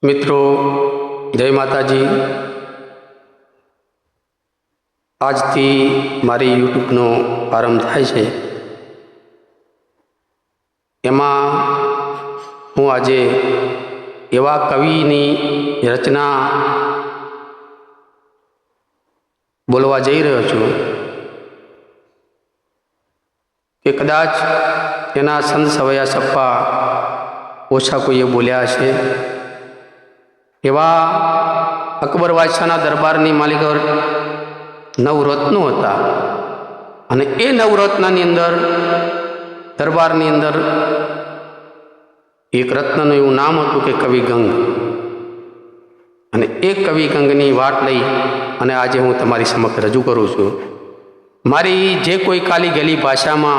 मित्रों जय माताजी। आज थी मारी यूट्यूबनो प्रारंभ थाय छे। एमां हूँ आजे एवा कविनी रचना बोलवा जई रह्यो छुं कि कदाच एना संत सवया सप्पा ओछा कोईए बोल्या हशे। एवा अकबर बादशाहना दरबारनी मालिकर नवरत्नो हता अने ए नवरत्ननी अंदर दरबारनी अंदर एक रत्ननुं एवुं नाम हतुं कि कवि गंग। अने ए कवि गंगनी वात लई अने आज हूँ तमारी समक्ष रजू करूँ छूं। मारी जे कोई काली गेली भाषामां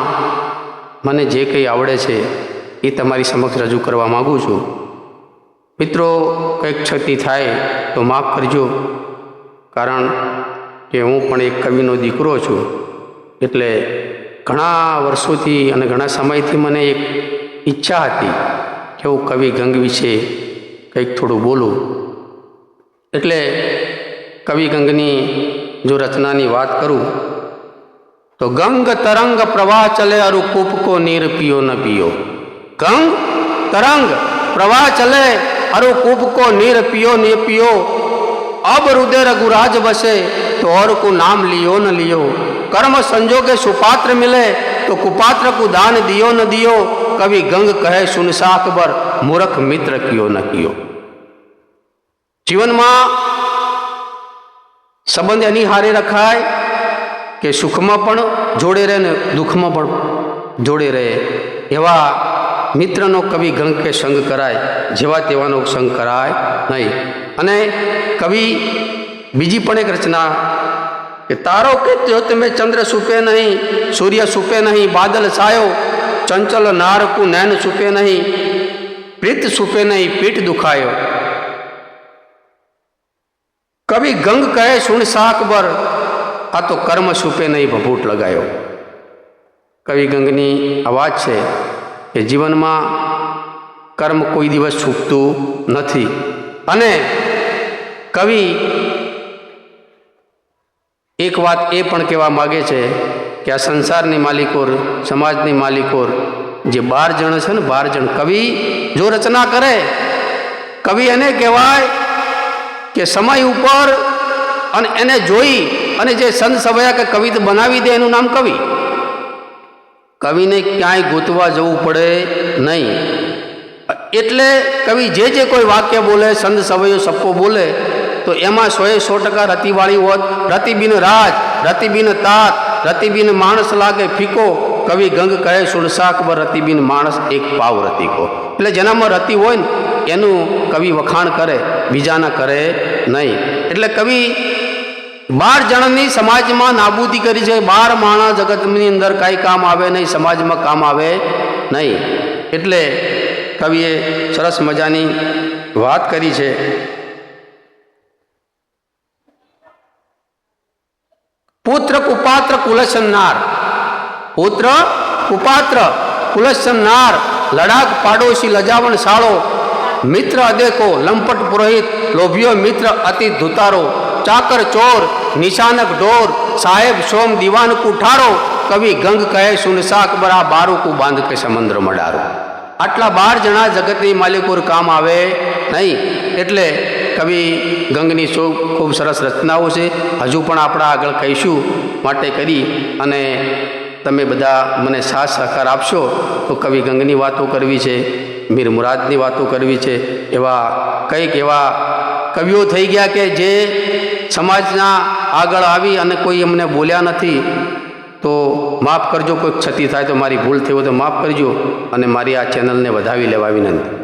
मने जे कंई आवड़े छे ए तमारी समक्ष रजू करवा मागुं छूं। मित्रों कंईक क्षति थाय तो माफ करजो, कारण के हूँ पण एक कविनो दीकरो छूं। एटले घणा वर्षोथी अने घणा समयथी मने एक इच्छा हती के हूँ कवि गंग विषे कंईक थोड़ुं बोलूं। एटले कवि गंगनी जो रचनानी वात करूँ तो गंग तरंग प्रवाह चले अरु कूप को नीर पियो न पियो। गंग तरंग प्रवाह चले अरु कूप को नीर पियो न पियो। अब हृदय रघुराज बसे तो और को नाम लियो न लियो। कर्म संजोगे सुपात्र मिले तो कुपात्र को दान दियो न दियो। कवि गंग कहे सुन साकबर मूर्ख मित्र कियो न कियो। जीवन में संबंध एनी हारे रखाय के सुख में पण जोड़े रहे ने दुख में पण जोड़े रहे। एवा मित्रनो कवि गंग के संग कराय, जेवा तेवानो संग कराय नहीं। अने कवि बीजी पण एक रचना कि तारो के ज्योत में चंद्र सुपे नहीं, सूर्य सुपे नहीं, बादल छायो चंचल नार को नैन सुपे नहीं, प्रीत सुपे नहीं, पीठ दुखायो। कवि गंग कहे सुन साकबर आ तो कर्म सुपे नहीं भभूट लगायो। कवि गंगनी आवाज है कि जीवन में कर्म कोई दिवस छूटतु नहीं। अने कवि एक बात ए पण कहेवा मागे छे कि आ संसारनी मालिकोर समाजनी मालिकोर जे 12 जण छे ने 12 जण कवि जो रचना करे कवि एने कहेवाय कि समय ऊपर अने एने जोई अने जे संत सवया के कविता बनावी दे एनुं नाम कवि। कवि ने क्यांय गोतवा जवुं पड़े नहीं। एटले कवि जे कोई वाक्य बोले संत सवयो सप्पो बोले तो एमां 100% रतिवाળી होत। रति बिन राज, रति बिन तात, रति बिन माणस लागे फीको। कवि गंग कहे सुन साकबर रति बिन माणस एक पाव रति को। एटले जेनामां रति होय ने एनुं कवि वखाण करे, बीजाना करे नहीं। एटले कवि 12 जणनी समाज में नाबूदी करी है। 12 माणस जगत में अंदर कई काम आवे नहीं, समाज में काम आवे नहीं। एटले कविए सरस मजानी बात करी है। पुत्र कुपात्र कुलसन नार, पुत्र कुपात्र कुलसन नार, लड़ाक पाड़ोशी लजावन साड़ो, मित्र अदेको लंपट पुरोहित, लोभियो मित्र अति धुतारो, चाकर चोर निशानक डोर, साहेब सोम दीवान को ठारो। कवि गंग कहे सुन साकबर आ 12 को बांध के समुद्र में डारो। आटला 12 जना जगतनी मालिकोर काम आवे नहीं। एटले कवि गंगनी खूब सरस रचनाओं से हजू पण आपणे आगळ कहीशुं माटे करी अने तमे बधा मने साथ सहकार आपशो तो कवि गंगनी वातो करवी छे, मीर मुरादनी वातो करवी छे। एवा कईक एवा कविओ थई गया के जे समाजना आगळ आवी अने कोई अमने बोल्या नथी तो माफ करजो। कोई क्षति थाय तो मारी भूल थई होय तो माफ करजो अने मारी आ चेनल ने वधावी लेवा विनंती।